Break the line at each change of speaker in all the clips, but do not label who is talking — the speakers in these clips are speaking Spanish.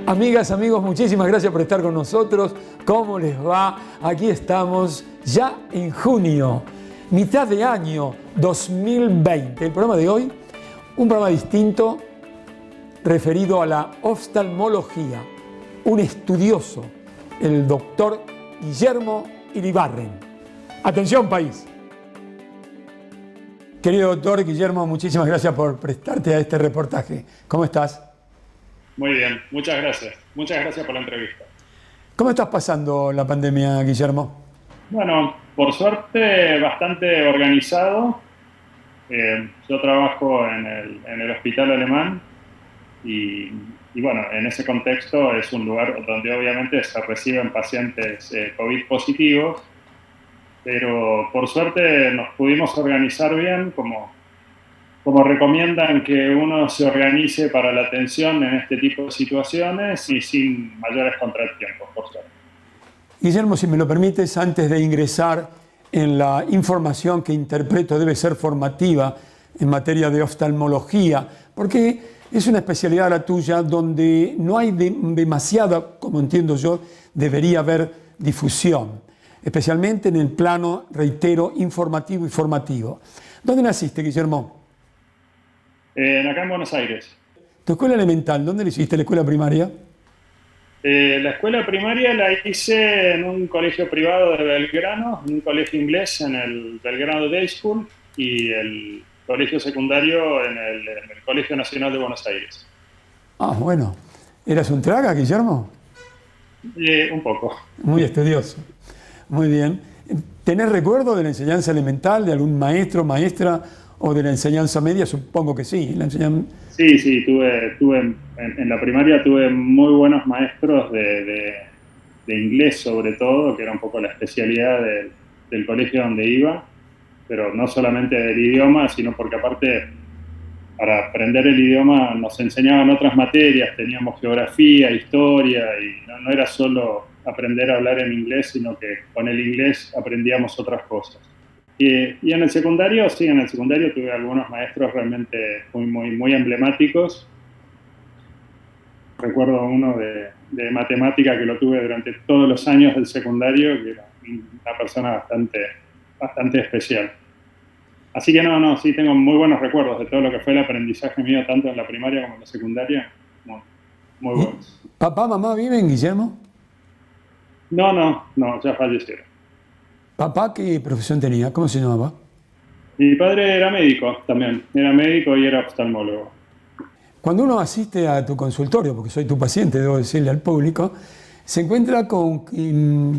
Amigas, amigos, muchísimas gracias por estar con nosotros. ¿Cómo les va? Aquí estamos ya en junio, mitad de año 2020. El programa de hoy, un programa distinto referido a la oftalmología. Un estudioso, el doctor Guillermo Iribarren. Atención, país. Querido doctor Guillermo, muchísimas gracias por prestarte a este reportaje. ¿Cómo estás?
Muy bien, muchas gracias. Muchas gracias por la entrevista.
¿Cómo estás pasando la pandemia, Guillermo?
Bueno, por suerte bastante organizado. Yo trabajo en el hospital alemán y, y bueno, en ese contexto es un lugar donde obviamente se reciben pacientes COVID positivos, pero por suerte nos pudimos organizar bien como recomiendan que uno se organice para la atención en este tipo de situaciones y sin mayores contratiempos, por suerte.
Guillermo, si me lo permites, antes de ingresar en la información que interpreto debe ser formativa en materia de oftalmología, porque es una especialidad la tuya donde no hay demasiada, como entiendo yo, debería haber difusión, especialmente en el plano, reitero, informativo y formativo. ¿Dónde naciste, Guillermo?
Acá en Buenos Aires.
¿Tu escuela elemental, dónde la hiciste? ¿La escuela primaria?
La escuela primaria la hice en un colegio privado de Belgrano, en un colegio inglés en el Belgrano Day School, y el colegio secundario en el Colegio Nacional de Buenos Aires.
Ah, bueno. ¿Eras un traga, Guillermo?
Un poco.
Muy estudioso. Muy bien. ¿Tenés recuerdo de la enseñanza elemental, de algún maestro, maestra o de la enseñanza media? Supongo que sí.
Sí, sí, tuve en la primaria tuve muy buenos maestros de inglés sobre todo, que era un poco la especialidad del colegio donde iba, pero no solamente del idioma, sino porque aparte para aprender el idioma nos enseñaban otras materias, teníamos geografía, historia, y no era solo aprender a hablar en inglés, sino que con el inglés aprendíamos otras cosas. Y en el secundario, sí, en el secundario tuve algunos maestros realmente muy emblemáticos. Recuerdo uno de matemática que lo tuve durante todos los años del secundario, que era una persona bastante especial. Así que sí, tengo muy buenos recuerdos de todo lo que fue el aprendizaje mío, tanto en la primaria como en la secundaria, muy buenos.
¿Papá, mamá viven, Guillermo?
No, ya fallecieron.
¿Papá qué profesión tenía? ¿Cómo se llamaba?
Mi padre era médico también, era médico y era oftalmólogo.
Cuando uno asiste a tu consultorio, porque soy tu paciente, debo decirle al público, se encuentra con que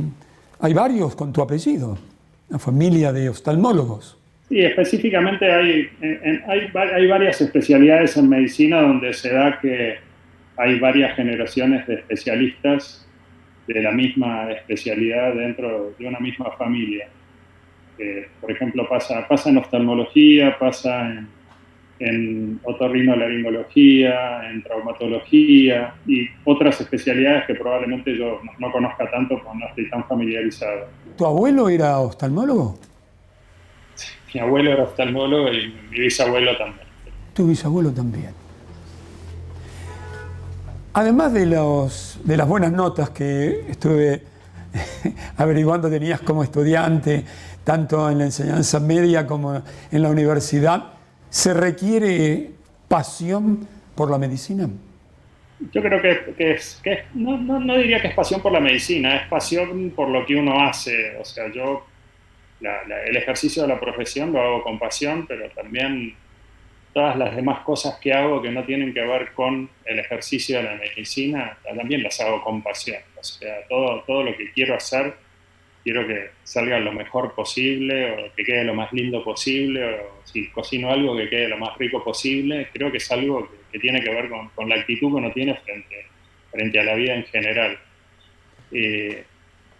hay varios con tu apellido, una familia de oftalmólogos.
Sí, específicamente hay varias especialidades en medicina donde se da que hay varias generaciones de especialistas de la misma especialidad dentro de una misma familia. Por ejemplo, pasa en oftalmología, pasa en otorrinolaringología, en traumatología y otras especialidades que probablemente yo no conozca tanto porque no estoy tan familiarizado.
¿Tu abuelo era oftalmólogo?
Mi abuelo era oftalmólogo y mi bisabuelo también.
Tu bisabuelo también. Además de las buenas notas que estuve averiguando tenías como estudiante, tanto en la enseñanza media como en la universidad, ¿se requiere pasión por la medicina?
Yo creo no diría que es pasión por la medicina, es pasión por lo que uno hace. O sea, yo el ejercicio de la profesión lo hago con pasión, pero también todas las demás cosas que hago que no tienen que ver con el ejercicio de la medicina, también las hago con pasión. O sea, todo lo que quiero hacer, quiero que salga lo mejor posible, o que quede lo más lindo posible, o si cocino algo que quede lo más rico posible. Creo que es algo que tiene que ver con la actitud que uno tiene frente a la vida en general.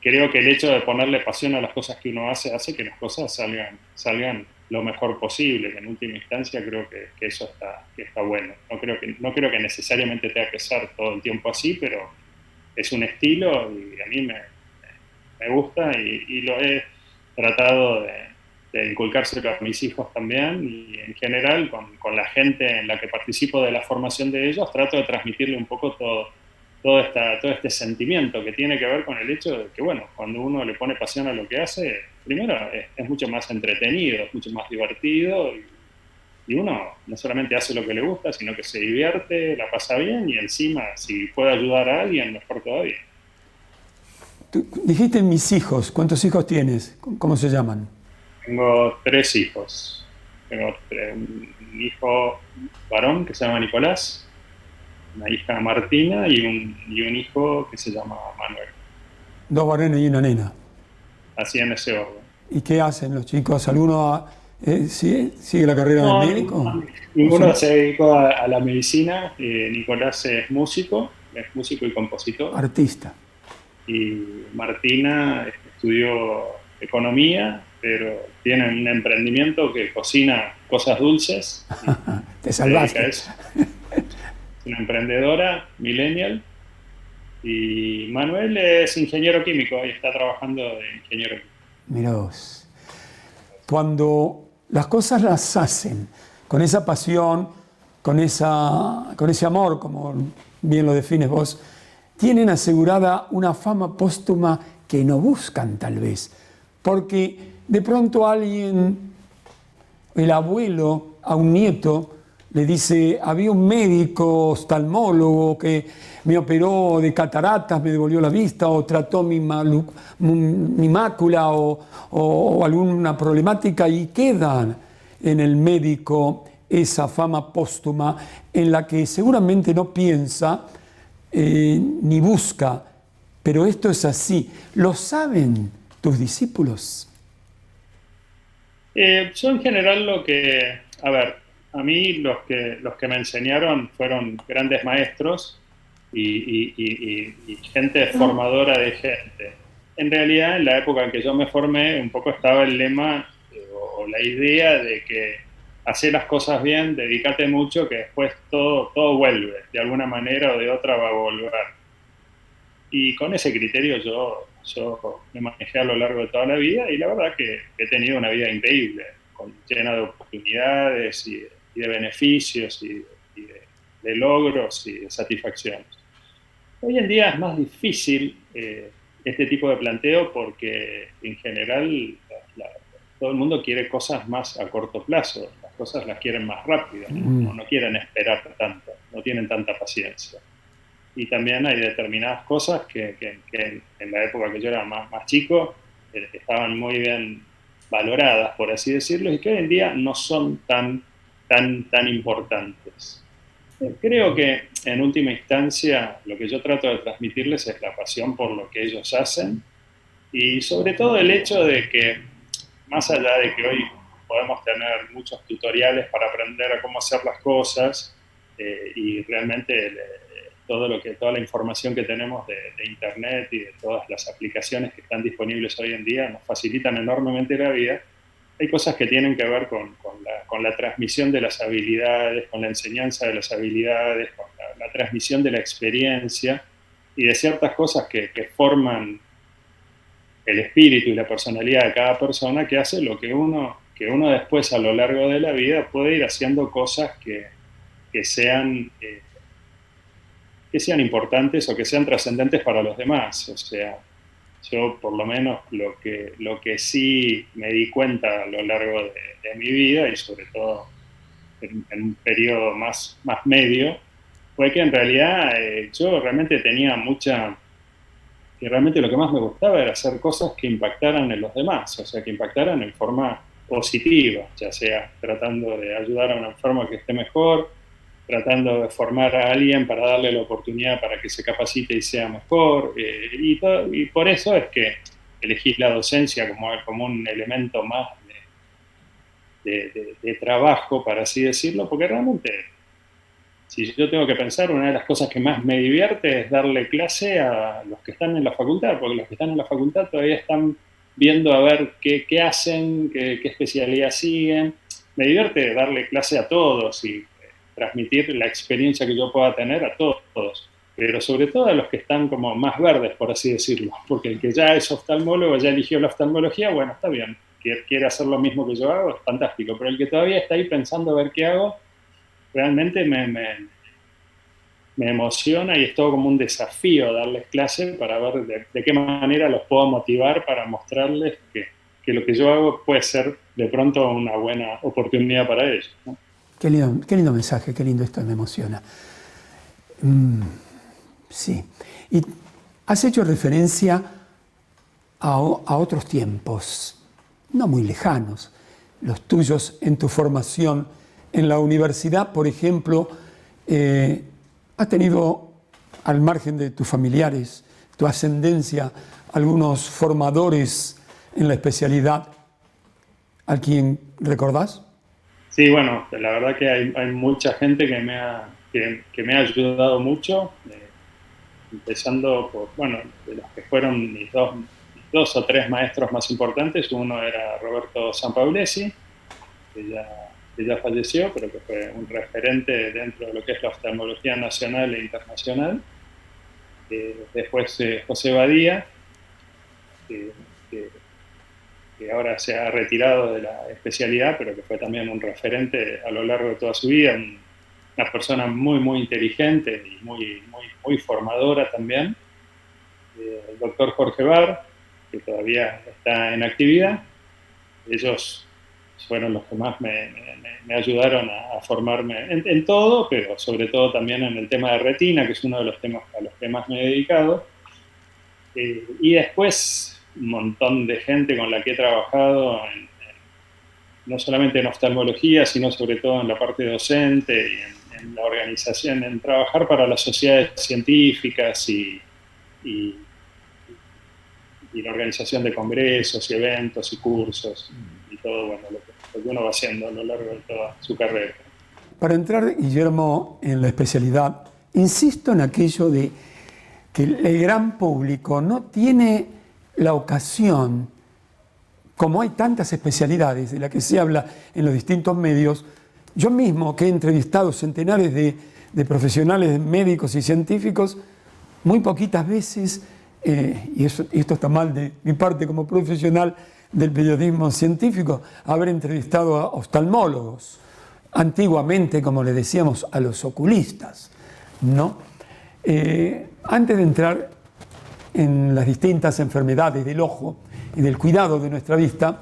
Creo que el hecho de ponerle pasión a las cosas que uno hace que las cosas salgan lo mejor posible, que en última instancia creo que eso está bueno. No creo que necesariamente tenga que ser todo el tiempo así, pero es un estilo y a mí me gusta y lo he tratado de inculcárselo a mis hijos también, y en general con la gente en la que participo de la formación de ellos trato de transmitirle un poco todo este sentimiento que tiene que ver con el hecho de que, bueno, cuando uno le pone pasión a lo que hace, primero es mucho más entretenido, es mucho más divertido y uno no solamente hace lo que le gusta, sino que se divierte, la pasa bien y encima, si puede ayudar a alguien, mejor todavía.
Tú dijiste mis hijos. ¿Cuántos hijos tienes? ¿Cómo se llaman?
Tengo 3 hijos. Tengo un hijo varón que se llama Nicolás, una hija Martina y un hijo que se llama Manuel.
Dos varones y una nena.
Así en ese orden.
¿Y qué hacen los chicos? ¿Alguno sigue la carrera de
No,
médico?
ninguno se dedicó a la medicina. Nicolás es músico y compositor.
Artista.
Y Martina estudió economía, pero tiene un emprendimiento que cocina cosas dulces.
Te
Se dedica a
salvaste.
eso. Es una emprendedora, millennial. Y Manuel es ingeniero químico y está trabajando de ingeniero químico.
Mirá vos. Cuando las cosas las hacen con esa pasión, con ese amor, como bien lo defines vos, tienen asegurada una fama póstuma que no buscan tal vez. Porque de pronto alguien, el abuelo a un nieto, le dice, había un médico oftalmólogo que me operó de cataratas, me devolvió la vista, o trató mi mácula o alguna problemática, y queda en el médico esa fama póstuma en la que seguramente no piensa ni busca, pero esto es así. ¿Lo saben tus discípulos?
Yo en general a ver, a mí los que me enseñaron fueron grandes maestros y gente formadora de gente. En realidad, en la época en que yo me formé, un poco estaba el lema o la idea de que hacer las cosas bien, dedícate mucho, que después todo vuelve, de alguna manera o de otra va a volver. Y con ese criterio yo me manejé a lo largo de toda la vida y la verdad que he tenido una vida increíble, llena de oportunidades y de beneficios y de logros y de satisfacciones. Hoy en día es más difícil este tipo de planteo porque en general todo el mundo quiere cosas más a corto plazo, las cosas las quieren más rápido, no quieren esperar tanto, no tienen tanta paciencia. Y también hay determinadas cosas que en la época que yo era más chico estaban muy bien valoradas, por así decirlo, y que hoy en día no son tan importantes. Creo que en última instancia lo que yo trato de transmitirles es la pasión por lo que ellos hacen y sobre todo el hecho de que más allá de que hoy podemos tener muchos tutoriales para aprender a cómo hacer las cosas y realmente toda la información que tenemos de internet y de todas las aplicaciones que están disponibles hoy en día nos facilitan enormemente la vida. Hay cosas que tienen que ver con la transmisión de las habilidades, con la enseñanza de las habilidades, con la transmisión de la experiencia y de ciertas cosas que forman el espíritu y la personalidad de cada persona, que hace lo que uno después a lo largo de la vida puede ir haciendo cosas que sean importantes o que sean trascendentes para los demás. O sea, yo por lo menos lo que sí me di cuenta a lo largo de mi vida y sobre todo en un periodo más medio, fue que en realidad yo realmente que realmente lo que más me gustaba era hacer cosas que impactaran en los demás, o sea, que impactaran en forma positiva, ya sea tratando de ayudar a un enfermo a que esté mejor, tratando de formar a alguien para darle la oportunidad para que se capacite y sea mejor, y por eso es que elegí la docencia como un elemento más de trabajo, para así decirlo, porque realmente, si yo tengo que pensar, una de las cosas que más me divierte es darle clase a los que están en la facultad, porque los que están en la facultad todavía están viendo a ver qué hacen, qué especialidad siguen. Me divierte darle clase a todos y transmitir la experiencia que yo pueda tener a todos, pero sobre todo a los que están como más verdes, por así decirlo, porque el que ya es oftalmólogo, ya eligió la oftalmología, bueno, está bien, quiere hacer lo mismo que yo hago, es fantástico, pero el que todavía está ahí pensando a ver qué hago, realmente me emociona y es todo como un desafío darles clase para ver de qué manera los puedo motivar para mostrarles que lo que yo hago puede ser de pronto una buena oportunidad para ellos, ¿no?
Qué lindo mensaje, qué lindo esto, me emociona. Sí. Y has hecho referencia a otros tiempos, no muy lejanos, los tuyos en tu formación en la universidad, por ejemplo. ¿Has tenido, al margen de tus familiares, tu ascendencia, algunos formadores en la especialidad a quien recordás?
Sí, bueno, la verdad que hay mucha gente que me ha ayudado mucho, empezando por, bueno, de los que fueron mis dos o tres maestros más importantes. Uno era Roberto Sampaolesi, que ya falleció, pero que fue un referente dentro de lo que es la oftalmología nacional e internacional. Después José Badía, que, que- que ahora se ha retirado de la especialidad, pero que fue también un referente a lo largo de toda su vida, una persona muy, muy inteligente y muy formadora también. El doctor Jorge Bar, que todavía está en actividad. Ellos fueron los que más me ayudaron a formarme en todo, pero sobre todo también en el tema de retina, que es uno de los temas a los que más me he dedicado. Y después un montón de gente con la que he trabajado, no solamente en oftalmología, sino sobre todo en la parte docente y en la organización, en trabajar para las sociedades científicas y, y la organización de congresos y eventos y cursos y todo, bueno, lo que uno va haciendo a lo largo de toda su carrera.
Para entrar, Guillermo, en la especialidad, insisto en aquello de que el gran público no tiene la ocasión, como hay tantas especialidades de las que se habla en los distintos medios. Yo mismo, que he entrevistado centenares de profesionales médicos y científicos, muy poquitas veces, y esto está mal de mi parte como profesional del periodismo científico, haber entrevistado a oftalmólogos, antiguamente, como le decíamos, a los oculistas, ¿no? Antes de entrar en las distintas enfermedades del ojo y del cuidado de nuestra vista,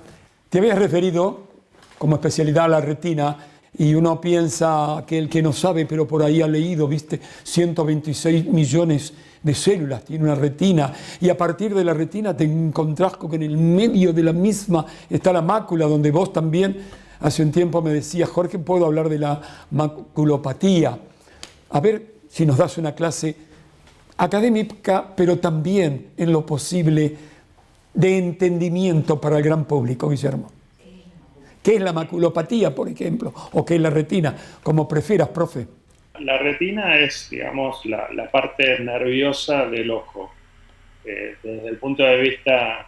te habías referido como especialidad a la retina, y uno piensa que el que no sabe, pero por ahí ha leído, viste, 126 millones de células tiene una retina, y a partir de la retina te encontrás con que en el medio de la misma está la mácula, donde vos también hace un tiempo me decías: Jorge, puedo hablar de la maculopatía. A ver si nos das una clase académica, pero también en lo posible de entendimiento para el gran público, Guillermo. ¿Qué es la maculopatía, por ejemplo? ¿O qué es la retina? Como prefieras, profe.
La retina es, digamos, la parte nerviosa del ojo. Desde el punto de vista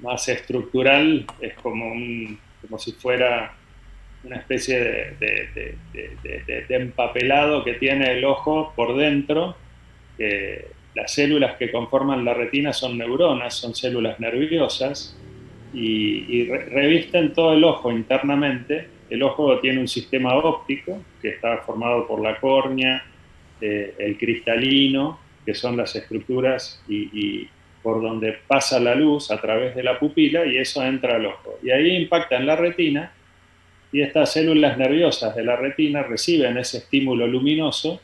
más estructural, es como si fuera una especie de empapelado que tiene el ojo por dentro. Las células que conforman la retina son neuronas, son células nerviosas, y revisten todo el ojo internamente. El ojo tiene un sistema óptico que está formado por la córnea, el cristalino, que son las estructuras y por donde pasa la luz a través de la pupila, y eso entra al ojo. Y ahí impacta en la retina, y estas células nerviosas de la retina reciben ese estímulo luminoso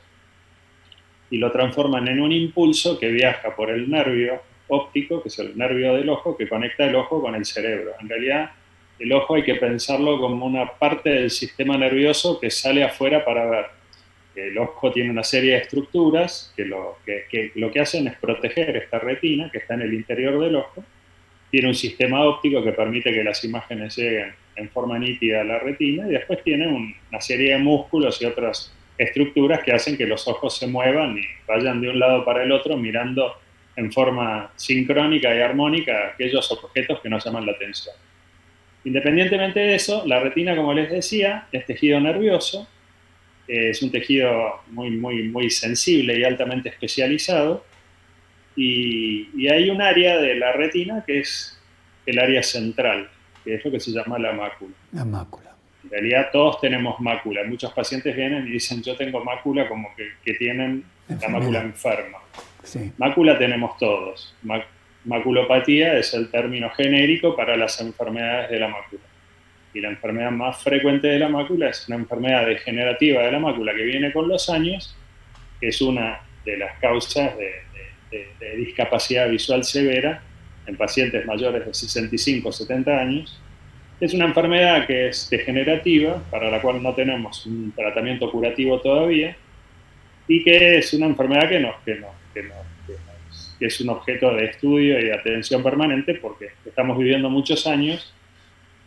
y lo transforman en un impulso que viaja por el nervio óptico, que es el nervio del ojo, que conecta el ojo con el cerebro. En realidad, el ojo hay que pensarlo como una parte del sistema nervioso que sale afuera para ver. El ojo tiene una serie de estructuras que lo que hacen es proteger esta retina que está en el interior del ojo. Tiene un sistema óptico que permite que las imágenes lleguen en forma nítida a la retina, y después tiene una serie de músculos y otras estructuras que hacen que los ojos se muevan y vayan de un lado para el otro mirando en forma sincrónica y armónica aquellos objetos que nos llaman la atención. Independientemente de eso, la retina, como les decía, es tejido nervioso, es un tejido muy sensible y altamente especializado, y hay un área de la retina que es el área central, que es lo que se llama la mácula.
La mácula.
En realidad todos tenemos mácula. Muchos pacientes vienen y dicen, yo tengo mácula, como que tienen la mácula enferma.
Sí.
Mácula tenemos todos. Maculopatía es el término genérico para las enfermedades de la mácula. Y la enfermedad más frecuente de la mácula es una enfermedad degenerativa de la mácula que viene con los años, que es una de las causas de discapacidad visual severa en pacientes mayores de 65 o 70 años. Es una enfermedad que es degenerativa, para la cual no tenemos un tratamiento curativo todavía, y que es una enfermedad que es un objeto de estudio y de atención permanente, porque estamos viviendo muchos años,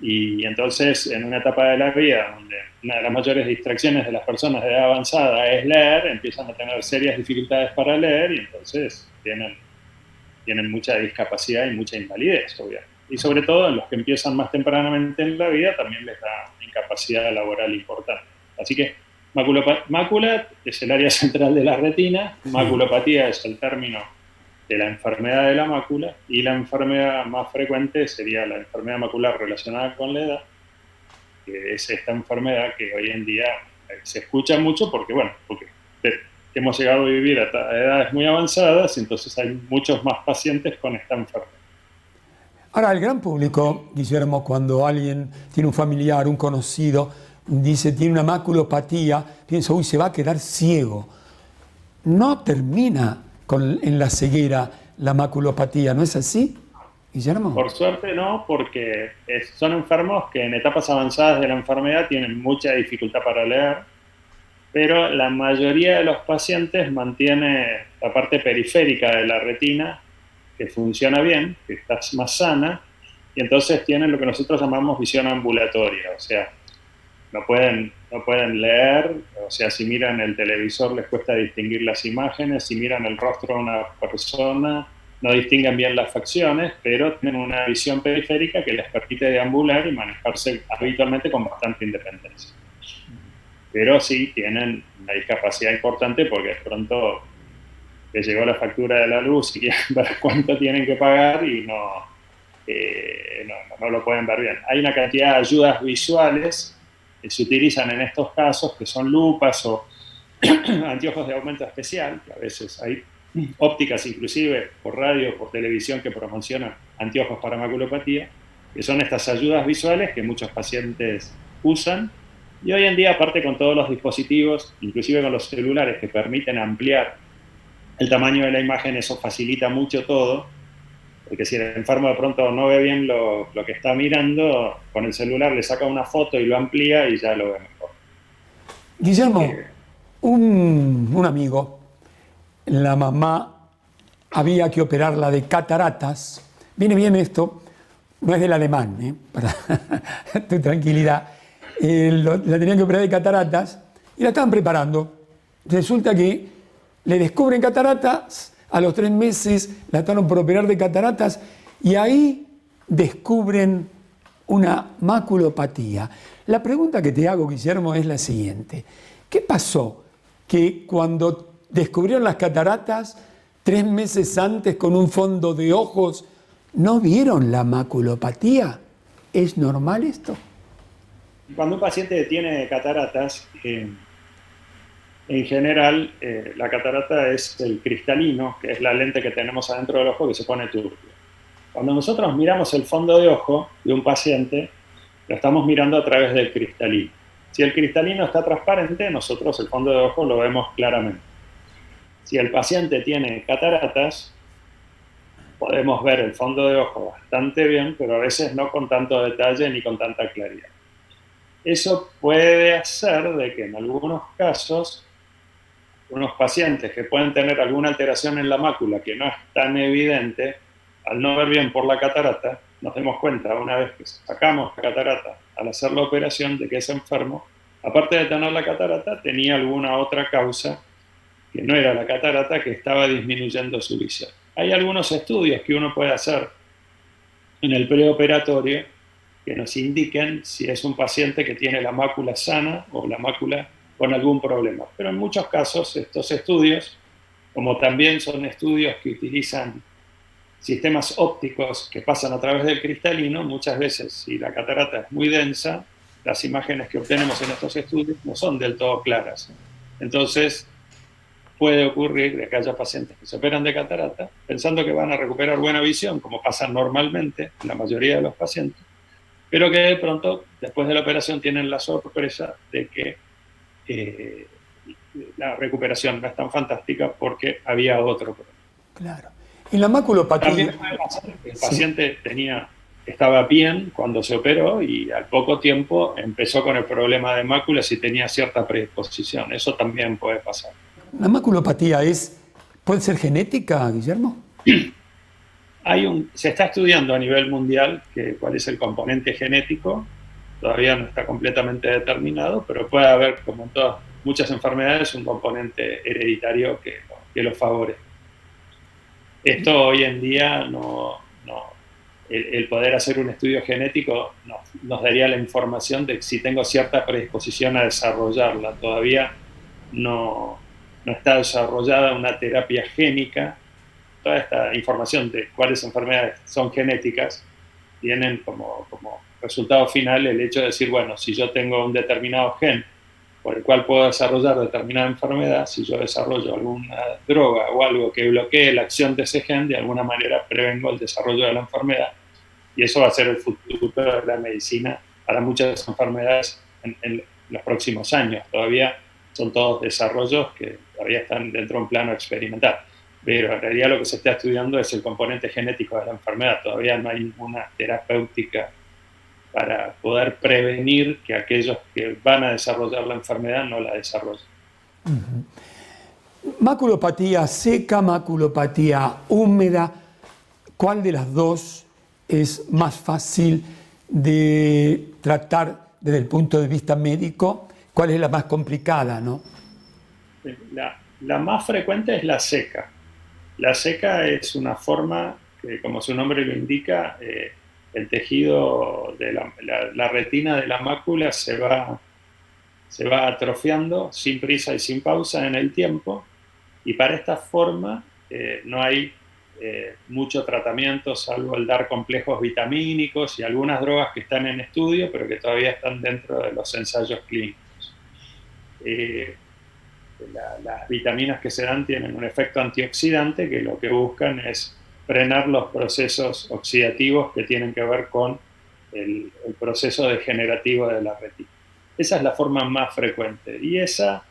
y entonces en una etapa de la vida donde una de las mayores distracciones de las personas de edad avanzada es leer, empiezan a tener serias dificultades para leer, y entonces tienen mucha discapacidad y mucha invalidez, obviamente. Y sobre todo en los que empiezan más tempranamente en la vida también les da incapacidad laboral importante. Así que mácula es el área central de la retina, maculopatía es el término de la enfermedad de la mácula, y la enfermedad más frecuente sería la enfermedad macular relacionada con la edad, que es esta enfermedad que hoy en día se escucha mucho porque hemos llegado a vivir a edades muy avanzadas, entonces hay muchos más pacientes con esta enfermedad.
Ahora, el gran público, Guillermo, cuando alguien tiene un familiar, un conocido, dice tiene una maculopatía, piensa, uy, se va a quedar ciego. No termina en la ceguera la maculopatía, ¿no es así, Guillermo?
Por suerte no, porque son enfermos que en etapas avanzadas de la enfermedad tienen mucha dificultad para leer, pero la mayoría de los pacientes mantiene la parte periférica de la retina, que funciona bien, que está más sana, y entonces tienen lo que nosotros llamamos visión ambulatoria, o sea, no pueden leer, o sea, si miran el televisor les cuesta distinguir las imágenes, si miran el rostro de una persona no distinguen bien las facciones, pero tienen una visión periférica que les permite deambular y manejarse habitualmente con bastante independencia. Pero sí tienen una discapacidad importante porque de pronto les llegó la factura de la luz y quieren ver cuánto tienen que pagar y no lo pueden ver bien. Hay una cantidad de ayudas visuales que se utilizan en estos casos, que son lupas o anteojos de aumento especial, que a veces hay ópticas inclusive por radio, por televisión, que promocionan anteojos para maculopatía, que son estas ayudas visuales que muchos pacientes usan. Y hoy en día, aparte con todos los dispositivos, inclusive con los celulares que permiten ampliar el tamaño de la imagen, eso facilita mucho todo, porque si el enfermo de pronto no ve bien lo que está mirando, con el celular le saca una foto y lo amplía y ya lo ve mejor.
Guillermo, un amigo, la mamá había que operarla de cataratas. Viene bien esto, no es del alemán, para tu tranquilidad. La tenían que operar de cataratas y la estaban preparando. Resulta que le descubren cataratas, a los 3 meses la estaban por operar de cataratas y ahí descubren una maculopatía. La pregunta que te hago, Guillermo, es la siguiente. ¿Qué pasó? Que cuando descubrieron las cataratas, 3 meses antes con un fondo de ojos, ¿no vieron la maculopatía? ¿Es normal esto?
Cuando un paciente tiene cataratas, en general, la catarata es el cristalino, que es la lente que tenemos adentro del ojo que se pone turbio. Cuando nosotros miramos el fondo de ojo de un paciente, lo estamos mirando a través del cristalino. Si el cristalino está transparente, nosotros el fondo de ojo lo vemos claramente. Si el paciente tiene cataratas, podemos ver el fondo de ojo bastante bien, pero a veces no con tanto detalle ni con tanta claridad. Eso puede hacer de que en algunos casos, unos pacientes que pueden tener alguna alteración en la mácula que no es tan evidente, al no ver bien por la catarata, nos demos cuenta una vez que sacamos la catarata al hacer la operación de que ese enfermo, aparte de tener la catarata, tenía alguna otra causa que no era la catarata, que estaba disminuyendo su visión. Hay algunos estudios que uno puede hacer en el preoperatorio que nos indiquen si es un paciente que tiene la mácula sana o la mácula con algún problema. Pero en muchos casos estos estudios, como también son estudios que utilizan sistemas ópticos que pasan a través del cristalino, muchas veces si la catarata es muy densa, las imágenes que obtenemos en estos estudios no son del todo claras. Entonces, puede ocurrir de que haya pacientes que se operan de catarata pensando que van a recuperar buena visión, como pasa normalmente en la mayoría de los pacientes, pero que de pronto, después de la operación, tienen la sorpresa de que la recuperación no es tan fantástica porque había otro problema.
Claro. Y la maculopatía.
También puede pasar que el
Sí.
paciente estaba bien cuando se operó y al poco tiempo empezó con el problema de máculas y tenía cierta predisposición. Eso también puede pasar.
La maculopatía puede ser genética, Guillermo.
Se está estudiando a nivel mundial cuál es el componente genético. Todavía no está completamente determinado, pero puede haber, como en muchas enfermedades, un componente hereditario que lo favorece. Esto hoy en día el poder hacer un estudio genético nos daría la información de si tengo cierta predisposición a desarrollarla. Todavía no está desarrollada una terapia génica. Toda esta información de cuáles enfermedades son genéticas tienen como resultado final el hecho de decir, bueno, si yo tengo un determinado gen por el cual puedo desarrollar determinada enfermedad, si yo desarrollo alguna droga o algo que bloquee la acción de ese gen, de alguna manera prevengo el desarrollo de la enfermedad. Y eso va a ser el futuro de la medicina para muchas enfermedades en los próximos años. Todavía son todos desarrollos que todavía están dentro de un plano experimental. Pero en realidad lo que se está estudiando es el componente genético de la enfermedad. Todavía no hay ninguna terapéutica para poder prevenir que aquellos que van a desarrollar la enfermedad no la desarrollen.
Maculopatía seca, maculopatía húmeda, ¿cuál de las dos es más fácil de tratar desde el punto de vista médico? ¿Cuál es la más complicada, no?
La más frecuente es la seca. La seca es una forma que, como su nombre lo indica, el tejido de la retina de la mácula se va atrofiando sin prisa y sin pausa en el tiempo, y para esta forma no hay mucho tratamiento salvo el dar complejos vitamínicos y algunas drogas que están en estudio pero que todavía están dentro de los ensayos clínicos. Las vitaminas que se dan tienen un efecto antioxidante que lo que buscan es frenar los procesos oxidativos que tienen que ver con el proceso degenerativo de la retina. Esa es la forma más frecuente y esa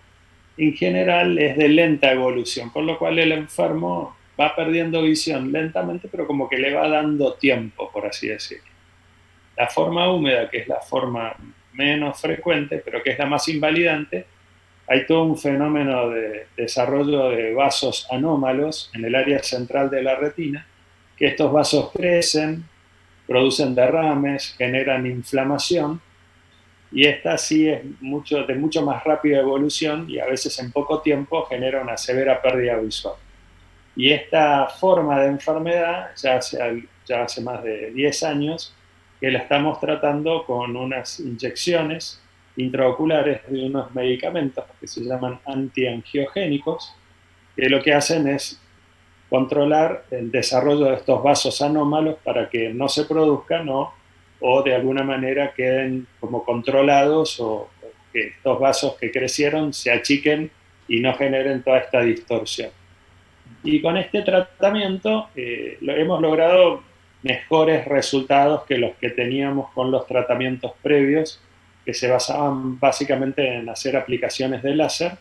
en general es de lenta evolución, por lo cual el enfermo va perdiendo visión lentamente, pero como que le va dando tiempo, por así decirlo. La forma húmeda, que es la forma menos frecuente, pero que es la más invalidante, hay todo un fenómeno de desarrollo de vasos anómalos en el área central de la retina, que estos vasos crecen, producen derrames, generan inflamación, y esta sí es de mucho más rápida evolución y a veces en poco tiempo genera una severa pérdida visual. Y esta forma de enfermedad ya hace más de 10 años que la estamos tratando con unas inyecciones intraoculares de unos medicamentos que se llaman antiangiogénicos, que lo que hacen es controlar el desarrollo de estos vasos anómalos para que no se produzcan o de alguna manera queden como controlados o que estos vasos que crecieron se achiquen y no generen toda esta distorsión. Y con este tratamiento hemos logrado mejores resultados que los que teníamos con los tratamientos previos, que se basaban básicamente en hacer aplicaciones de láser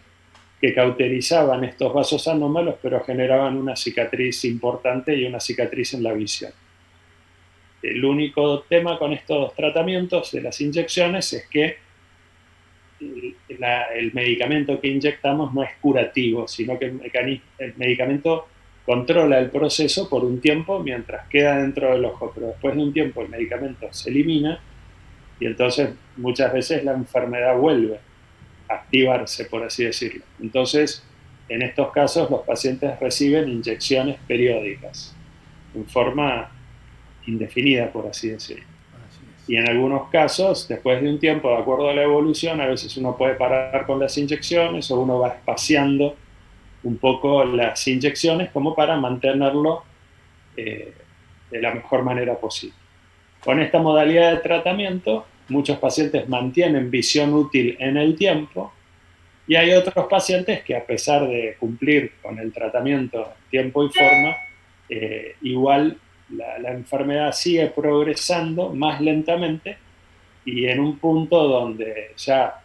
que cauterizaban estos vasos anómalos, pero generaban una cicatriz importante y una cicatriz en la visión. El único tema con estos tratamientos de las inyecciones es que el medicamento que inyectamos no es curativo, sino que el medicamento controla el proceso por un tiempo mientras queda dentro del ojo, pero después de un tiempo el medicamento se elimina y entonces muchas veces la enfermedad vuelve a activarse, por así decirlo. Entonces, en estos casos los pacientes reciben inyecciones periódicas en forma indefinida, por así decirlo. Y en algunos casos, después de un tiempo, de acuerdo a la evolución, a veces uno puede parar con las inyecciones o uno va espaciando un poco las inyecciones como para mantenerlo de la mejor manera posible. Con esta modalidad de tratamiento muchos pacientes mantienen visión útil en el tiempo, y hay otros pacientes que, a pesar de cumplir con el tratamiento en tiempo y forma, igual la enfermedad sigue progresando más lentamente, y en un punto donde ya,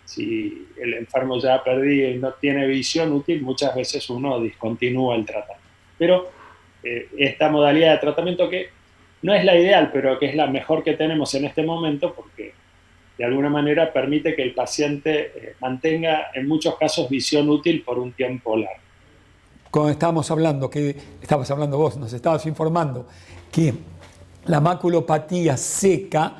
si el enfermo ya ha perdido y no tiene visión útil, muchas veces uno discontinúa el tratamiento. Pero esta modalidad de tratamiento, que no es la ideal, pero que es la mejor que tenemos en este momento, porque de alguna manera permite que el paciente mantenga en muchos casos visión útil por un tiempo largo.
Cuando estábamos hablando, que estabas hablando vos, nos estabas informando que la maculopatía seca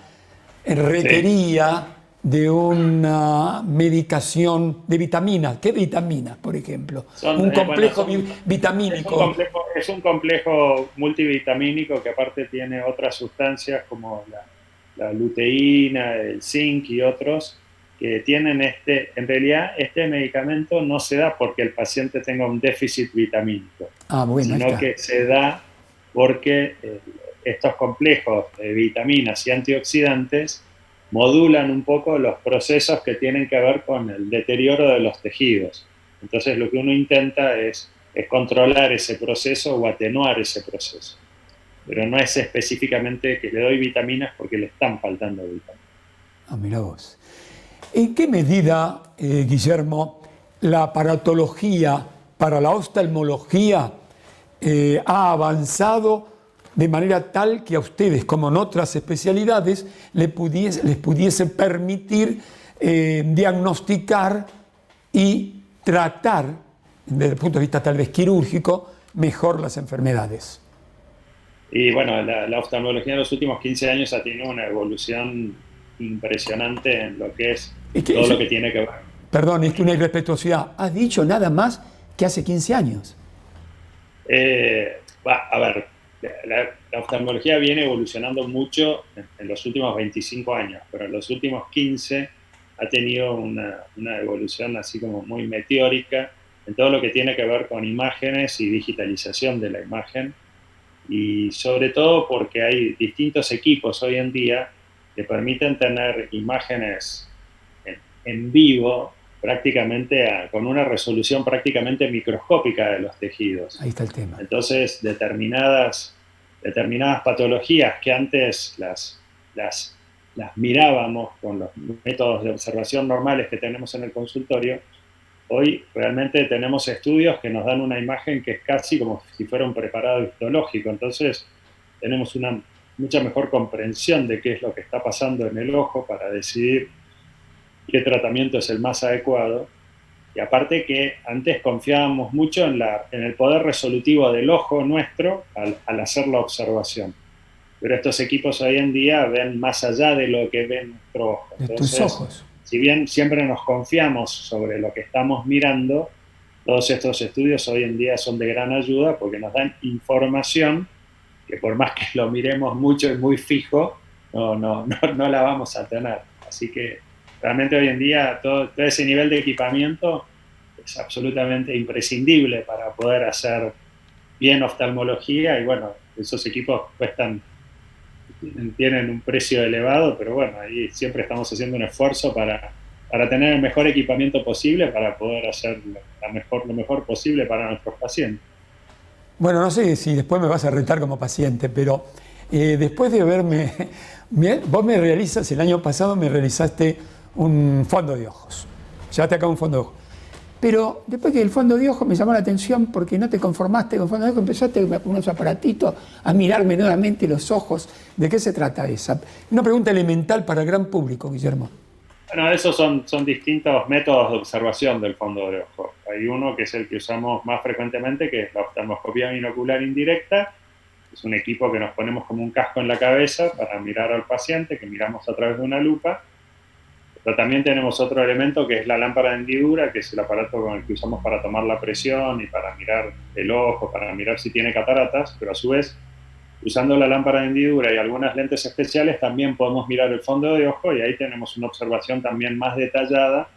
requería de una medicación de vitaminas. ¿Qué vitaminas, por ejemplo? Un complejo vitamínico.
Es un complejo multivitamínico que aparte tiene otras sustancias como la luteína, el zinc y otros, que tienen en realidad este medicamento no se da porque el paciente tenga un déficit vitamínico, sino que se da porque estos complejos de vitaminas y antioxidantes modulan un poco los procesos que tienen que ver con el deterioro de los tejidos. Entonces lo que uno intenta es controlar ese proceso o atenuar ese proceso. Pero no es específicamente que le doy vitaminas porque le están faltando vitaminas.
Ah, mira vos. ¿En qué medida, Guillermo, la aparatología para la oftalmología ha avanzado de manera tal que a ustedes, como en otras especialidades, les pudiese permitir diagnosticar y tratar, desde el punto de vista tal vez quirúrgico, mejor las enfermedades?
Y bueno, la oftalmología en los últimos 15 años ha tenido una evolución impresionante en lo que es todo lo que tiene que ver.
Perdón, es que una irrespetuosidad. Has dicho nada más que hace 15 años.
A ver, la oftalmología viene evolucionando mucho en los últimos 25 años, pero en los últimos 15 ha tenido una evolución así como muy meteórica en todo lo que tiene que ver con imágenes y digitalización de la imagen, y sobre todo porque hay distintos equipos hoy en día que permiten tener imágenes en vivo prácticamente con una resolución prácticamente microscópica de los tejidos.
Ahí está el tema.
Entonces, determinadas patologías que antes las mirábamos con los métodos de observación normales que tenemos en el consultorio, hoy realmente tenemos estudios que nos dan una imagen que es casi como si fuera un preparado histológico. Entonces, tenemos una mucha mejor comprensión de qué es lo que está pasando en el ojo para decidir qué tratamiento es el más adecuado. Y aparte que antes confiábamos mucho en el poder resolutivo del ojo nuestro al hacer la observación. Pero estos equipos hoy en día ven más allá de lo que ven nuestro ojo.
De tus ojos.
Si bien siempre nos confiamos sobre lo que estamos mirando, todos estos estudios hoy en día son de gran ayuda porque nos dan información que, por más que lo miremos mucho y muy fijo, no la vamos a tener. Así que realmente hoy en día todo ese nivel de equipamiento es absolutamente imprescindible para poder hacer bien oftalmología. Y bueno, esos equipos tienen un precio elevado, pero bueno, ahí siempre estamos haciendo un esfuerzo para tener el mejor equipamiento posible para poder hacer lo mejor posible para nuestros pacientes.
Bueno, no sé si después me vas a retar como paciente, pero después de verme, vos el año pasado me realizaste un fondo de ojos. Llevaste acá un fondo de ojos. Pero después que el fondo de ojos me llamó la atención porque no te conformaste con el fondo de ojos, empezaste con unos aparatitos a mirarme nuevamente los ojos. ¿De qué se trata esa? Una pregunta elemental para el gran público, Guillermo.
Bueno, esos son distintos métodos de observación del fondo de ojo. Hay uno que es el que usamos más frecuentemente, que es la oftalmoscopía binocular indirecta. Es un equipo que nos ponemos como un casco en la cabeza para mirar al paciente, que miramos a través de una lupa. Pero también tenemos otro elemento que es la lámpara de hendidura, que es el aparato con el que usamos para tomar la presión y para mirar el ojo, para mirar si tiene cataratas, pero a su vez, usando la lámpara de hendidura y algunas lentes especiales, también podemos mirar el fondo de ojo, y ahí tenemos una observación también más detallada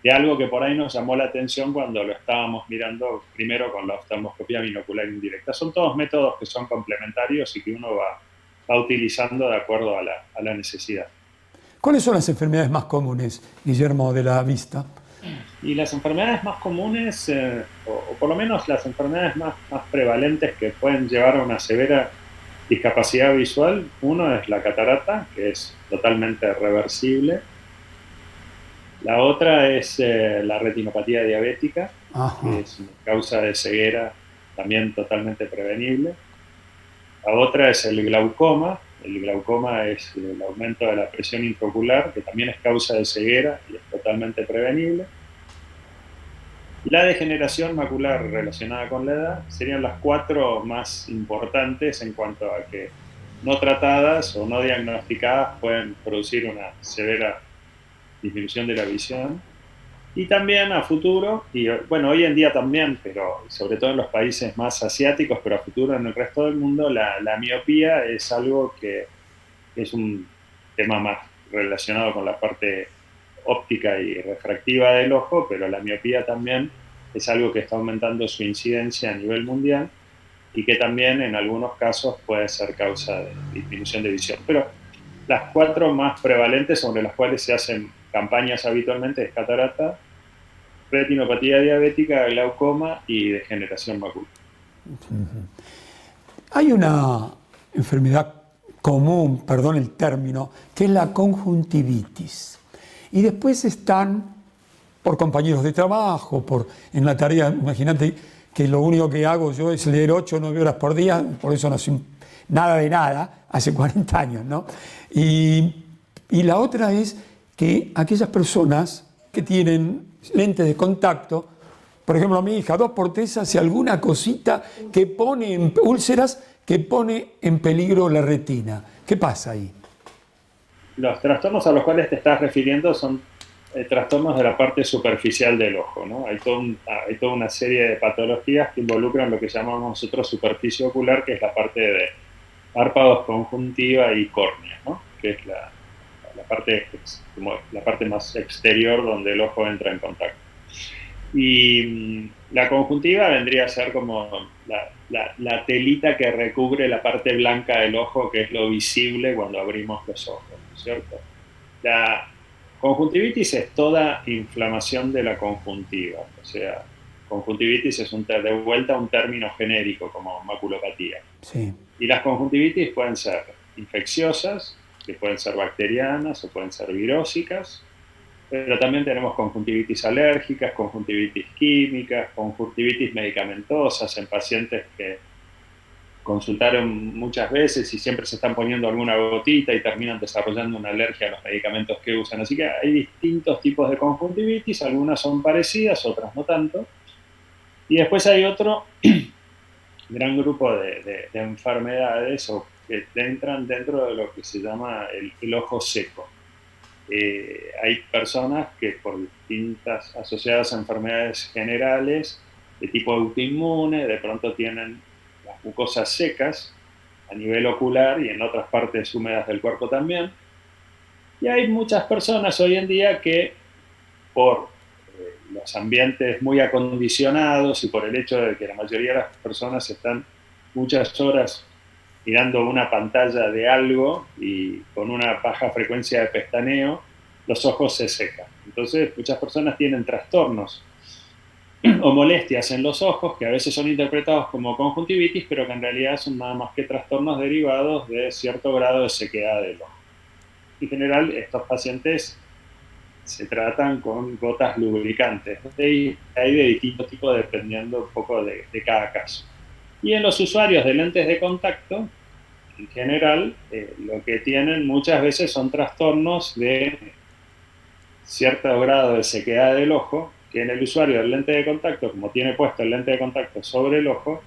de algo que por ahí nos llamó la atención cuando lo estábamos mirando primero con la oftalmoscopía binocular indirecta. Son todos métodos que son complementarios y que uno va utilizando de acuerdo a la necesidad.
¿Cuáles son las enfermedades más comunes, Guillermo, de la vista?
Y las enfermedades más comunes, o por lo menos las enfermedades más prevalentes que pueden llevar a una severa discapacidad visual, uno es la catarata, que es totalmente reversible. La otra es la retinopatía diabética, que es una causa de ceguera también totalmente prevenible. La otra es el glaucoma. El glaucoma es el aumento de la presión intraocular, que también es causa de ceguera y es totalmente prevenible. Y la degeneración macular relacionada con la edad serían las 4 más importantes en cuanto a que no tratadas o no diagnosticadas pueden producir una severa disminución de la visión. Y también a futuro, y bueno, hoy en día también, pero sobre todo en los países más asiáticos, pero a futuro en el resto del mundo, la miopía es algo que es un tema más relacionado con la parte óptica y refractiva del ojo, pero la miopía también es algo que está aumentando su incidencia a nivel mundial y que también en algunos casos puede ser causa de disminución de visión. Pero las 4 más prevalentes sobre las cuales se hacen campañas habitualmente es catarata, retinopatía diabética, glaucoma y degeneración macular.
Hay una enfermedad común, perdón el término, que es la conjuntivitis. Y después están, por compañeros de trabajo, en la tarea, imagínate que lo único que hago yo es leer 8 o 9 horas por día, por eso no soy nada de nada, hace 40 años, ¿no? Y la otra es que aquellas personas que tienen lentes de contacto, por ejemplo mi hija, 2x3 hace alguna cosita que pone en úlceras, que pone en peligro la retina. ¿Qué pasa ahí?
Los trastornos a los cuales te estás refiriendo son trastornos de la parte superficial del ojo, ¿no? Hay toda una serie de patologías que involucran lo que llamamos nosotros superficie ocular, que es la parte de párpados, conjuntiva y córnea, ¿no? Que es la parte más exterior donde el ojo entra en contacto. Y la conjuntiva vendría a ser como la telita que recubre la parte blanca del ojo, que es lo visible cuando abrimos los ojos, ¿no es cierto? La conjuntivitis es toda inflamación de la conjuntiva, o sea, conjuntivitis es de vuelta un término genérico como maculopatía.
Sí.
Y las conjuntivitis pueden ser infecciosas, que pueden ser bacterianas o pueden ser virósicas, pero también tenemos conjuntivitis alérgicas, conjuntivitis químicas, conjuntivitis medicamentosas en pacientes que consultaron muchas veces y siempre se están poniendo alguna gotita y terminan desarrollando una alergia a los medicamentos que usan. Así que hay distintos tipos de conjuntivitis, algunas son parecidas, otras no tanto. Y después hay otro gran grupo de enfermedades que entran dentro de lo que se llama el ojo seco. Hay personas que por distintas asociadas a enfermedades generales de tipo autoinmune de pronto tienen las mucosas secas a nivel ocular y en otras partes húmedas del cuerpo también. Y hay muchas personas hoy en día que por los ambientes muy acondicionados y por el hecho de que la mayoría de las personas están muchas horas mirando una pantalla de algo y con una baja frecuencia de pestaneo, los ojos se secan. Entonces, muchas personas tienen trastornos o molestias en los ojos que a veces son interpretados como conjuntivitis, pero que en realidad son nada más que trastornos derivados de cierto grado de sequedad del ojo. En general, estos pacientes se tratan con gotas lubricantes. Hay de distintos tipos dependiendo un poco de cada caso. Y en los usuarios de lentes de contacto, en general, lo que tienen muchas veces son trastornos de cierto grado de sequedad del ojo, que en el usuario del lente de contacto, como tiene puesto el lente de contacto sobre el ojo,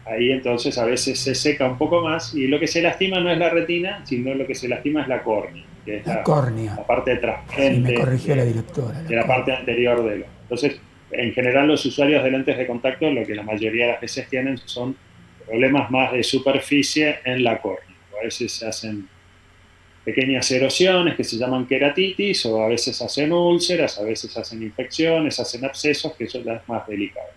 ahí entonces a veces se seca un poco más y lo que se lastima no es la retina, sino lo que se lastima es la córnea, que es la córnea, la parte transparente,
sí, me corrigió la directora,
de la parte anterior del ojo. Entonces, en general los usuarios de lentes de contacto lo que la mayoría de las veces tienen son problemas más de superficie en la córnea. A veces se hacen pequeñas erosiones que se llaman queratitis, o a veces hacen úlceras, a veces hacen infecciones, hacen abscesos, que eso ya es más delicado.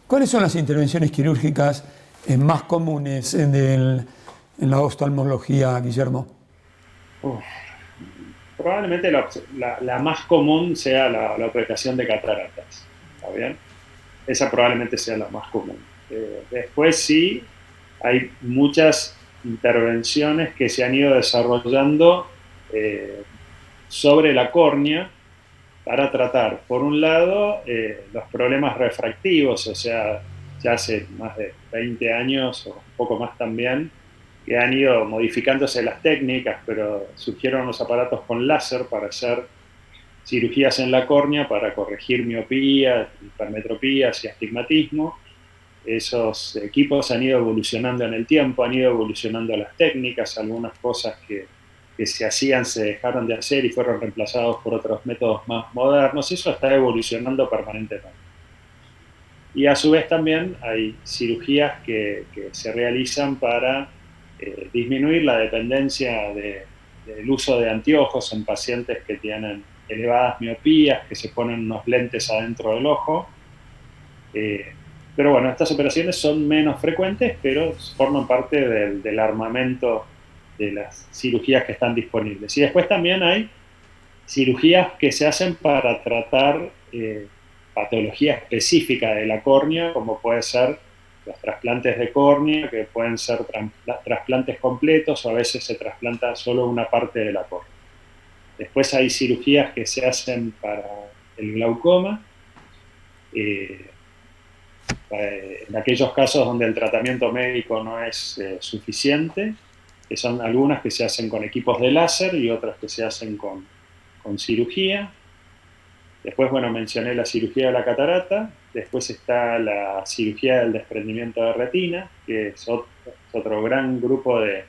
¿Cuáles son las intervenciones quirúrgicas más comunes en la oftalmología, Guillermo?
Uf, probablemente la más común sea la operación de cataratas, ¿está bien? Esa probablemente sea la más común. Después sí, hay muchas intervenciones que se han ido desarrollando eh, sobre la córnea para tratar, por un lado, los problemas refractivos, o sea, ya hace más de 20 años o un poco más también, que han ido modificándose las técnicas, pero surgieron los aparatos con láser para hacer cirugías en la córnea para corregir miopía, hipermetropías y astigmatismo. Esos equipos han ido evolucionando en el tiempo, han ido evolucionando las técnicas, algunas cosas que se hacían se dejaron de hacer y fueron reemplazados por otros métodos más modernos. Eso está evolucionando permanentemente. Y a su vez también hay cirugías que se realizan para disminuir la dependencia del uso de anteojos en pacientes que tienen elevadas miopías, que se ponen unos lentes adentro del ojo. Eh, pero bueno, estas operaciones son menos frecuentes, pero forman parte del armamento de las cirugías que están disponibles. Y después también hay cirugías que se hacen para tratar patología específica de la córnea, como puede ser los trasplantes de córnea, que pueden ser trasplantes completos o a veces se trasplanta solo una parte de la córnea. Después hay cirugías que se hacen para el glaucoma, eh, en aquellos casos donde el tratamiento médico no es suficiente, que son algunas que se hacen con equipos de láser y otras que se hacen con cirugía. Después, bueno, mencioné la cirugía de la catarata. Después está la cirugía del desprendimiento de retina, que es otro gran grupo de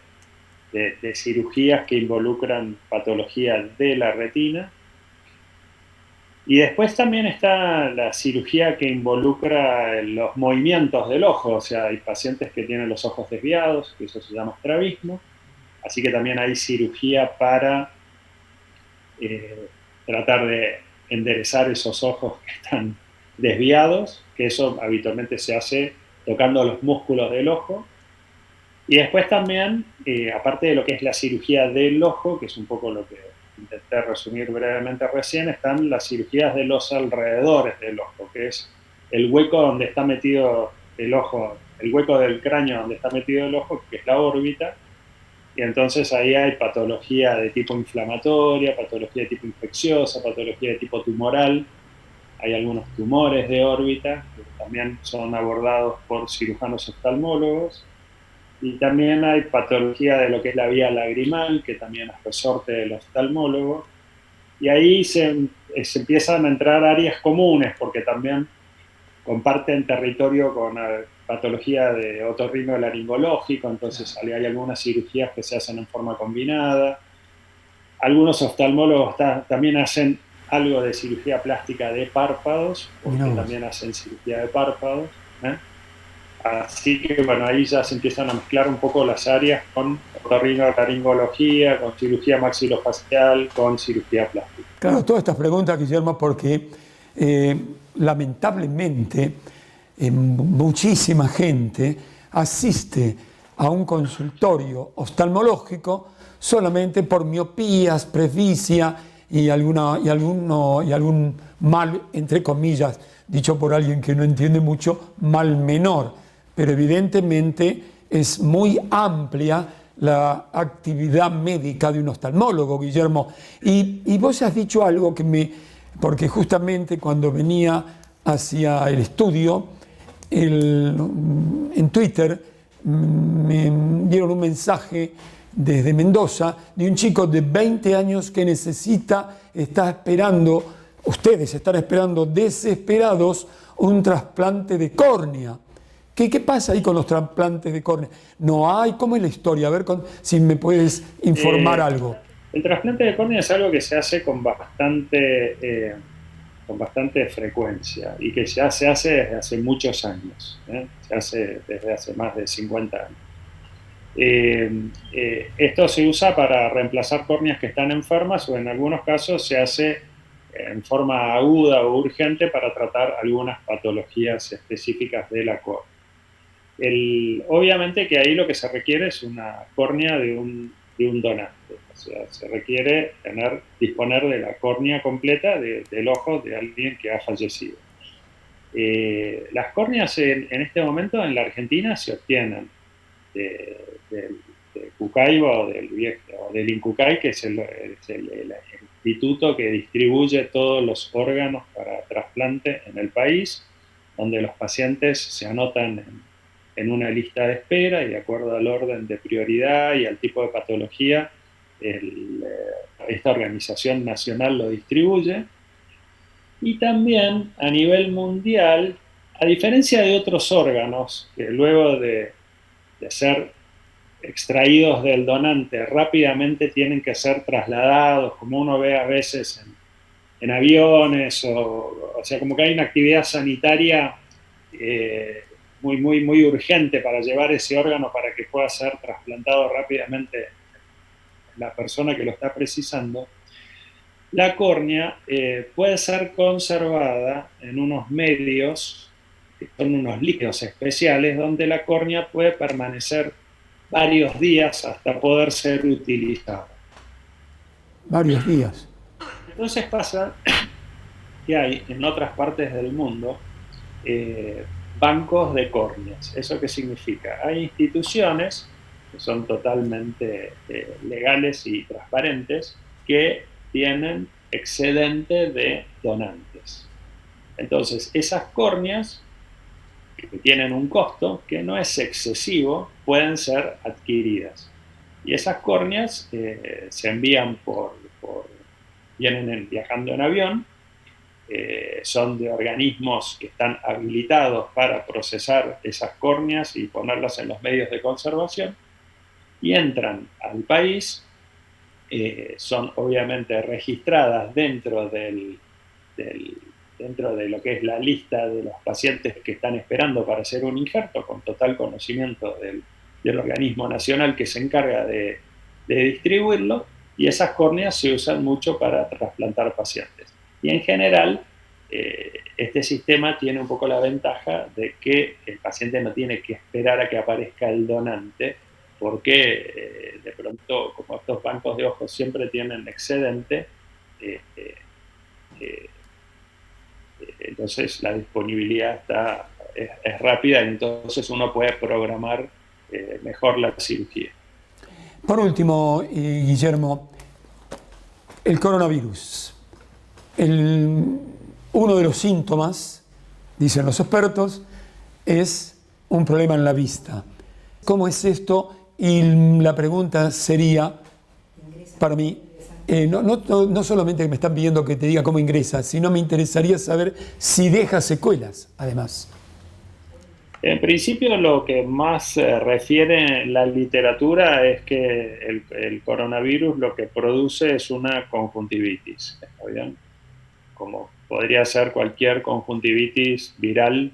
cirugías que involucran patología de la retina. Y después también está la cirugía que involucra los movimientos del ojo, o sea, hay pacientes que tienen los ojos desviados, que eso se llama estrabismo, así que también hay cirugía para tratar de enderezar esos ojos que están desviados, que eso habitualmente se hace tocando los músculos del ojo. Y después también, aparte de lo que es la cirugía del ojo, que es un poco lo que intenté resumir brevemente recién, están las cirugías de los alrededores del ojo, que es el hueco donde está metido el ojo, el hueco del cráneo donde está metido el ojo, que es la órbita, y entonces ahí hay patología de tipo inflamatoria, patología de tipo infecciosa, patología de tipo tumoral, hay algunos tumores de órbita que también son abordados por cirujanos oftalmólogos, y también hay patología de lo que es la vía lagrimal, que también es resorte del oftalmólogo. Y ahí se empiezan a entrar áreas comunes, porque también comparten territorio con patología de otorrinolaringológico, entonces hay algunas cirugías que se hacen en forma combinada. Algunos oftalmólogos también hacen algo de cirugía plástica de párpados, porque también hacen cirugía de párpados. Así que bueno, ahí ya se empiezan a mezclar un poco las áreas con otorrinolaringología, con cirugía maxilofacial, con cirugía plástica.
Claro, todas estas preguntas, Guillermo, porque lamentablemente muchísima gente asiste a un consultorio oftalmológico solamente por miopías, presbicia y algún mal, entre comillas, dicho por alguien que no entiende mucho, mal menor. Pero evidentemente es muy amplia la actividad médica de un oftalmólogo, Guillermo. Y vos has dicho algo porque justamente cuando venía hacia el estudio, en Twitter me dieron un mensaje desde Mendoza de un chico de 20 años que está esperando, ustedes están esperando desesperados un trasplante de córnea. ¿Qué pasa ahí con los trasplantes de córnea? ¿No hay? ¿Cómo es la historia? A ver si me puedes informar algo.
El trasplante de córnea es algo que se hace con bastante frecuencia y que ya se hace desde hace muchos años. Se hace desde hace más de 50 años. Esto se usa para reemplazar córneas que están enfermas o en algunos casos se hace en forma aguda o urgente para tratar algunas patologías específicas de la córnea. Obviamente que ahí lo que se requiere es una córnea de un donante. O sea, se requiere disponer de la córnea completa del ojo de alguien que ha fallecido. Las córneas en este momento en la Argentina se obtienen del Cucaiba o del Incucay, que es el instituto que distribuye todos los órganos para trasplante en el país, donde los pacientes se anotan en una lista de espera y de acuerdo al orden de prioridad y al tipo de patología, esta organización nacional lo distribuye. Y también a nivel mundial, a diferencia de otros órganos que luego de ser extraídos del donante rápidamente tienen que ser trasladados, como uno ve a veces en aviones, o sea, como que hay una actividad sanitaria muy urgente para llevar ese órgano para que pueda ser trasplantado rápidamente la persona que lo está precisando. La córnea puede ser conservada en unos medios, que son unos líquidos especiales, donde la córnea puede permanecer varios días hasta poder ser utilizada.
Varios días.
Entonces pasa que hay en otras partes del mundo bancos de córneas. ¿Eso qué significa? Hay instituciones que son totalmente legales y transparentes que tienen excedente de donantes. Entonces, esas córneas, que tienen un costo que no es excesivo, pueden ser adquiridas. Y esas córneas se envían vienen viajando en avión, son de organismos que están habilitados para procesar esas córneas y ponerlas en los medios de conservación, y entran al país. Son obviamente registradas dentro de lo que es la lista de los pacientes que están esperando para hacer un injerto, con total conocimiento del organismo nacional que se encarga de distribuirlo, y esas córneas se usan mucho para trasplantar pacientes. Y en general, este sistema tiene un poco la ventaja de que el paciente no tiene que esperar a que aparezca el donante, porque de pronto, como estos bancos de ojos siempre tienen excedente, entonces la disponibilidad es rápida, y entonces uno puede programar mejor la cirugía.
Por último, Guillermo, el coronavirus. Uno de los síntomas, dicen los expertos, es un problema en la vista. ¿Cómo es esto? Y la pregunta sería, para mí, no solamente que me están pidiendo que te diga cómo ingresa, sino me interesaría saber si deja secuelas, además.
En principio, lo que más refiere la literatura es que el coronavirus lo que produce es una conjuntivitis, ¿está bien? Como podría ser cualquier conjuntivitis viral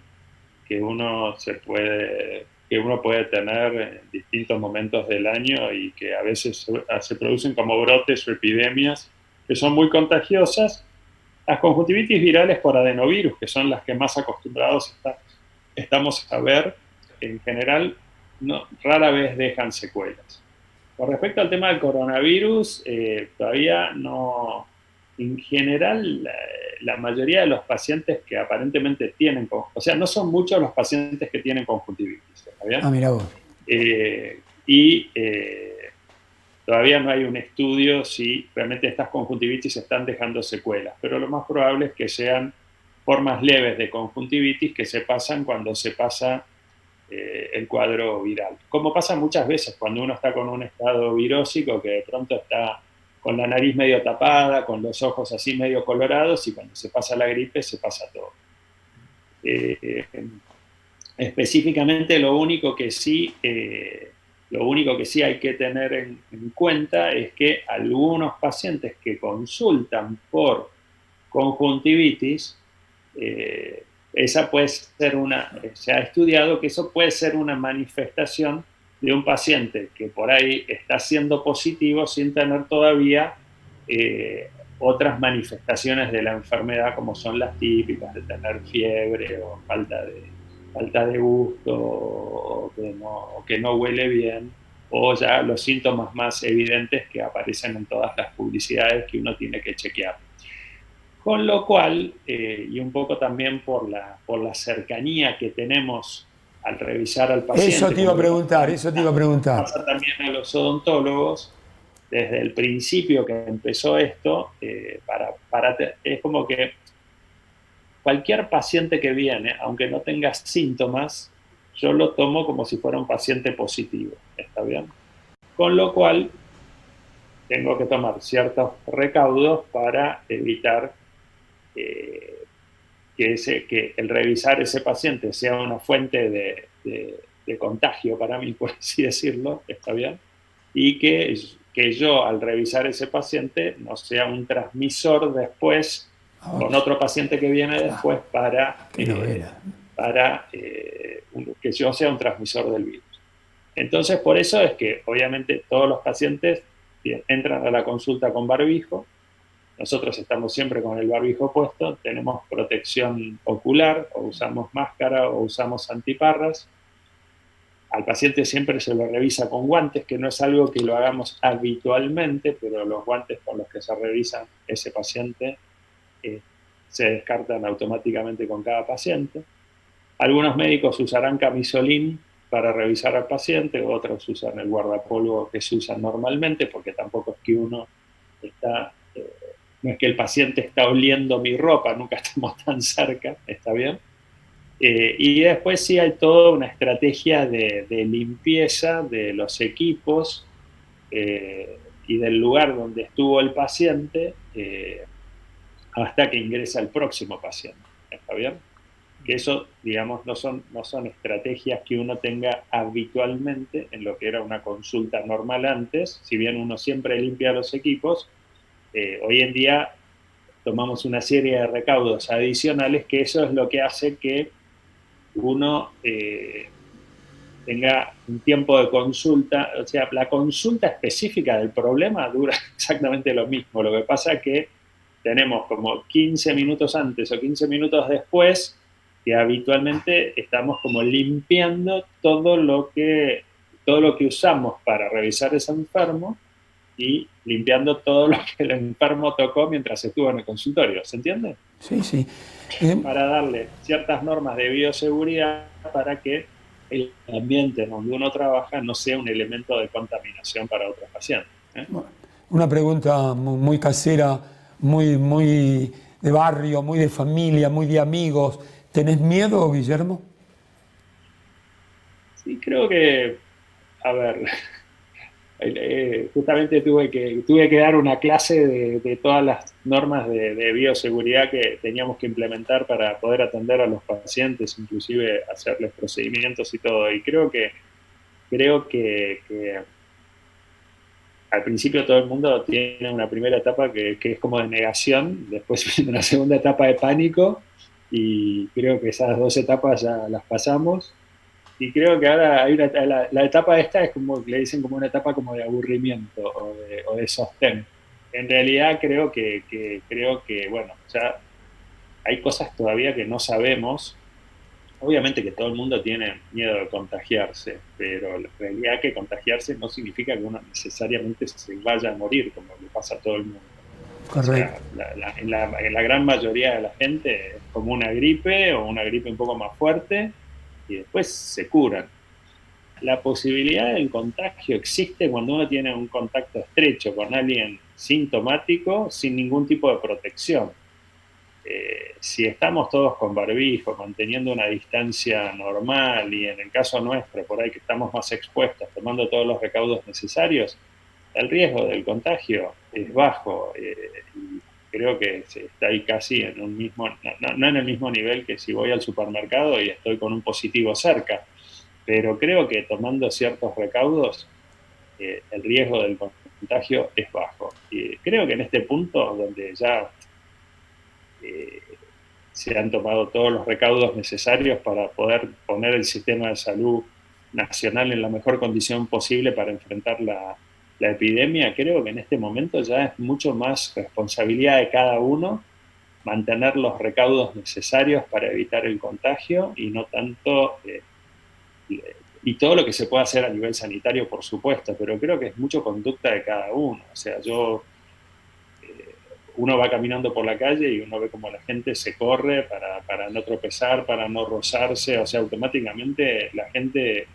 que uno puede tener en distintos momentos del año, y que a veces se producen como brotes o epidemias que son muy contagiosas. Las conjuntivitis virales por adenovirus, que son las que más acostumbrados estamos a ver, en general rara vez dejan secuelas. Con respecto al tema del coronavirus, todavía no. En general, la mayoría de los pacientes que aparentemente tienen, o sea, no son muchos los pacientes que tienen conjuntivitis, ¿está bien?
Mira vos.
Todavía no hay un estudio si realmente estas conjuntivitis están dejando secuelas, pero lo más probable es que sean formas leves de conjuntivitis que se pasan cuando se pasa el cuadro viral. Como pasa muchas veces cuando uno está con un estado virósico, que de pronto está con la nariz medio tapada, con los ojos así medio colorados, y cuando se pasa la gripe se pasa todo. Específicamente lo único que sí hay que tener en cuenta es que algunos pacientes que consultan por conjuntivitis, esa puede ser se ha estudiado que eso puede ser una manifestación de un paciente que por ahí está siendo positivo sin tener todavía otras manifestaciones de la enfermedad, como son las típicas de tener fiebre o falta de gusto, o que no huele bien. o ya los síntomas más evidentes que aparecen en todas las publicidades que uno tiene que chequear. Con lo cual, y un poco también por la cercanía que tenemos al revisar al paciente,
Eso te iba a preguntar, eso te iba a preguntar.
pasa también a los odontólogos, desde el principio que empezó esto, es como que cualquier paciente que viene, aunque no tenga síntomas, yo lo tomo como si fuera un paciente positivo, ¿está bien? Con lo cual, tengo que tomar ciertos recaudos para evitar que el revisar ese paciente sea una fuente de contagio para mí, por así decirlo, ¿está bien? Y que yo, al revisar ese paciente, no sea un transmisor después con otro paciente que viene después que yo sea un transmisor del virus. Entonces, por eso es que obviamente todos los pacientes entran a la consulta con barbijo. Nosotros estamos siempre con el barbijo puesto, tenemos protección ocular, o usamos máscara o usamos antiparras. Al paciente siempre se lo revisa con guantes, que no es algo que lo hagamos habitualmente, pero los guantes con los que se revisa ese paciente se descartan automáticamente con cada paciente. Algunos médicos usarán camisolín para revisar al paciente, otros usan el guardapolvo que se usa normalmente, porque tampoco es que uno está... no es que el paciente está oliendo mi ropa, nunca estamos tan cerca, ¿está bien? Y después sí hay toda una estrategia de limpieza de los equipos y del lugar donde estuvo el paciente hasta que ingresa el próximo paciente, ¿está bien? Que eso, digamos, no son estrategias que uno tenga habitualmente en lo que era una consulta normal antes. Si bien uno siempre limpia los equipos, hoy en día tomamos una serie de recaudos adicionales, que eso es lo que hace que uno tenga un tiempo de consulta. O sea, la consulta específica del problema dura exactamente lo mismo. Lo que pasa es que tenemos como 15 minutos antes o 15 minutos después, que habitualmente estamos como limpiando todo lo que usamos para revisar ese enfermo y limpiando todo lo que el enfermo tocó mientras estuvo en el consultorio. ¿Se entiende?
Sí, sí.
Para darle ciertas normas de bioseguridad para que el ambiente donde uno trabaja no sea un elemento de contaminación para otros pacientes.
Una pregunta muy casera, muy de barrio, muy de familia, muy de amigos. ¿Tenés miedo, Guillermo?
Sí, creo que, a ver, justamente tuve que dar una clase de todas las normas de bioseguridad que teníamos que implementar para poder atender a los pacientes, inclusive hacerles procedimientos y todo. Y creo que al principio todo el mundo tiene una primera etapa que es como de negación, después viene una segunda etapa de pánico, y creo que esas dos etapas ya las pasamos. Y creo que ahora hay la etapa esta es como, le dicen como una etapa como de aburrimiento o de sostén. En realidad creo que, bueno, ya hay cosas todavía que no sabemos. Obviamente que todo el mundo tiene miedo de contagiarse, pero la realidad es que contagiarse no significa que uno necesariamente se vaya a morir, como le pasa a todo el mundo. O sea,
Correcto.
en la gran mayoría de la gente es como una gripe o una gripe un poco más fuerte y después se curan. La posibilidad del contagio existe cuando uno tiene un contacto estrecho con alguien sintomático sin ningún tipo de protección. Si estamos todos con barbijo, manteniendo una distancia normal y en el caso nuestro, por ahí que estamos más expuestos, tomando todos los recaudos necesarios, el riesgo del contagio es bajo. Y creo que está ahí casi en un mismo, no en el mismo nivel que si voy al supermercado y estoy con un positivo cerca, pero creo que tomando ciertos recaudos, el riesgo del contagio es bajo. Y creo que en este punto donde ya eh, se han tomado todos los recaudos necesarios para poder poner el sistema de salud nacional en la mejor condición posible para enfrentar la epidemia, creo que en este momento ya es mucho más responsabilidad de cada uno mantener los recaudos necesarios para evitar el contagio y no tanto y todo lo que se puede hacer a nivel sanitario, por supuesto, pero creo que es mucho conducta de cada uno. O sea, uno va caminando por la calle y uno ve como la gente se corre para no tropezar, para no rozarse, o sea, automáticamente la gente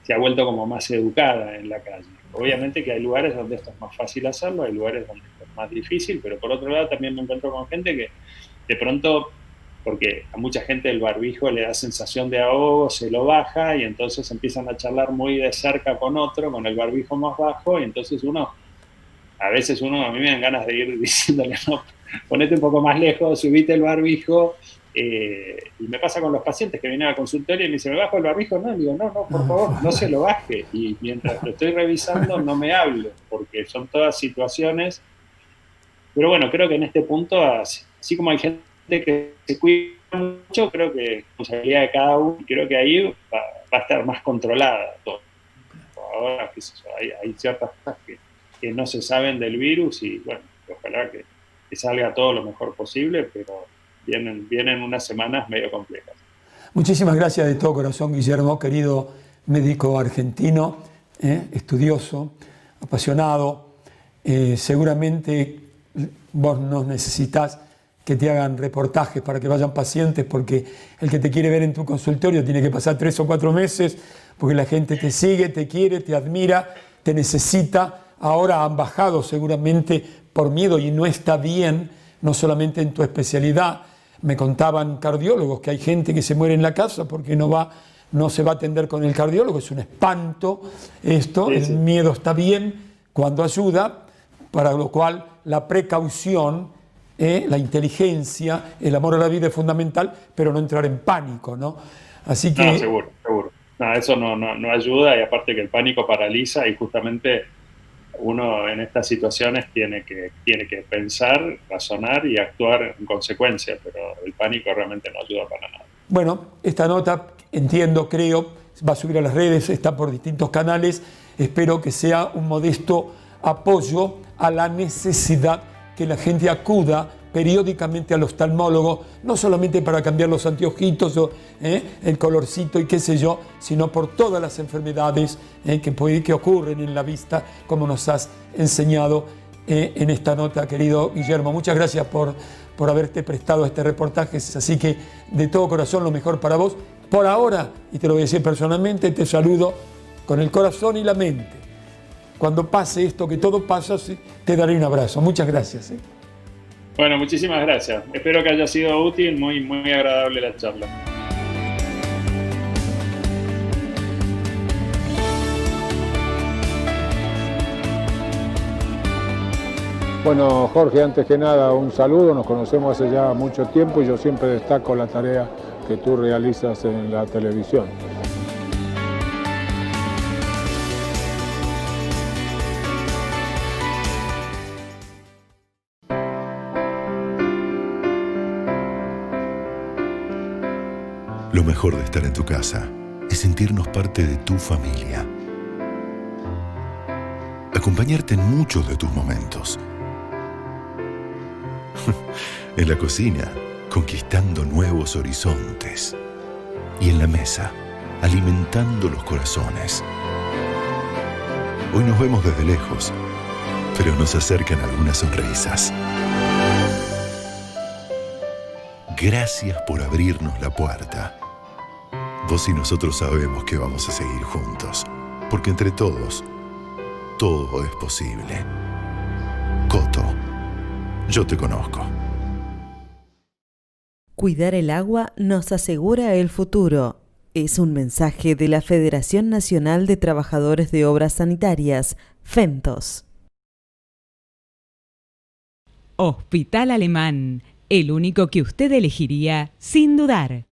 se ha vuelto como más educada en la calle. Obviamente que hay lugares donde esto es más fácil hacerlo, hay lugares donde esto es más difícil, pero por otro lado también me encuentro con gente que de pronto, porque a mucha gente el barbijo le da sensación de ahogo, se lo baja y entonces empiezan a charlar muy de cerca con otro, con el barbijo más bajo, y entonces a mí me dan ganas de ir diciéndole, no, ponete un poco más lejos, subite el barbijo. Y me pasa con los pacientes que vienen al consultorio y me dicen, ¿me bajo el barbijo? No, digo, no, por favor, no se lo baje. Y mientras lo estoy revisando, no me hablo, porque son todas situaciones. Pero bueno, creo que en este punto, así como hay gente que se cuida mucho, creo que es responsabilidad de cada uno, y creo que ahí va a estar más controlada todo. Ahora, qué sé yo, hay ciertas cosas que no se saben del virus y bueno, ojalá que salga todo lo mejor posible, pero vienen unas semanas medio complejas.
Muchísimas gracias de todo corazón, Guillermo, querido médico argentino, estudioso, apasionado. Seguramente vos no necesitas que te hagan reportajes para que vayan pacientes, porque el que te quiere ver en tu consultorio tiene que pasar 3 o 4 meses, porque la gente te sigue, te quiere, te admira, te necesita. Ahora han bajado seguramente por miedo y no está bien, no solamente en tu especialidad. Me contaban cardiólogos que hay gente que se muere en la casa porque no se va a atender con el cardiólogo. Es un espanto esto. Sí. El miedo está bien cuando ayuda, para lo cual la precaución, la inteligencia, el amor a la vida es fundamental, pero no entrar en pánico, ¿no? Así que...
No, seguro. No, eso no ayuda, y aparte que el pánico paraliza, y justamente uno en estas situaciones tiene que pensar, razonar y actuar en consecuencia, pero el pánico realmente no ayuda para nada.
Bueno, esta nota, entiendo, creo, va a subir a las redes, está por distintos canales. Espero que sea un modesto apoyo a la necesidad que la gente acuda periódicamente al oftalmólogo, no solamente para cambiar los anteojitos o el colorcito y qué sé yo, sino por todas las enfermedades que ocurren en la vista, como nos has enseñado en esta nota, querido Guillermo. Muchas gracias por haberte prestado este reportaje, así que de todo corazón lo mejor para vos. Por ahora, y te lo voy a decir personalmente, te saludo con el corazón y la mente. Cuando pase esto, que todo pasa, te daré un abrazo. Muchas gracias.
Bueno, muchísimas gracias. Espero que haya sido útil, muy agradable la charla.
Bueno, Jorge, antes que nada, un saludo. Nos conocemos hace ya mucho tiempo y yo siempre destaco la tarea que tú realizas en la televisión.
Lo mejor de estar en tu casa es sentirnos parte de tu familia. Acompañarte en muchos de tus momentos. En la cocina, conquistando nuevos horizontes. Y en la mesa, alimentando los corazones. Hoy nos vemos desde lejos, pero nos acercan algunas sonrisas. Gracias por abrirnos la puerta. Vos y nosotros sabemos que vamos a seguir juntos, porque entre todos, todo es posible. Coto, yo te conozco.
Cuidar el agua nos asegura el futuro. Es un mensaje de la Federación Nacional de Trabajadores de Obras Sanitarias, FENTOS.
Hospital Alemán, el único que usted elegiría sin dudar.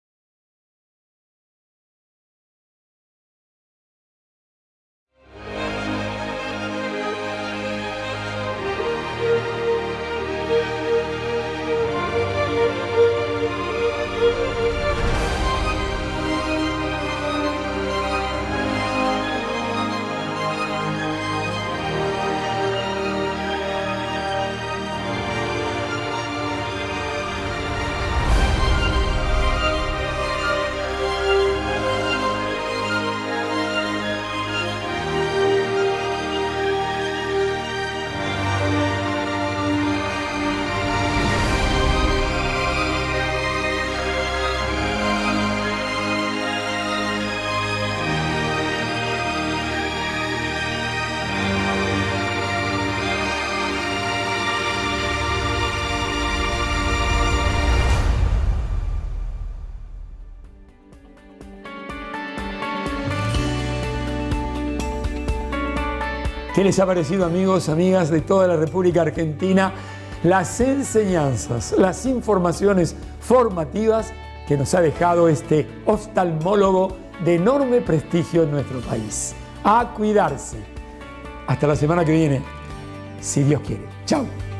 ¿Qué les ha parecido, amigos, amigas de toda la República Argentina? Las enseñanzas, las informaciones formativas que nos ha dejado este oftalmólogo de enorme prestigio en nuestro país. A cuidarse. Hasta la semana que viene, si Dios quiere. Chao.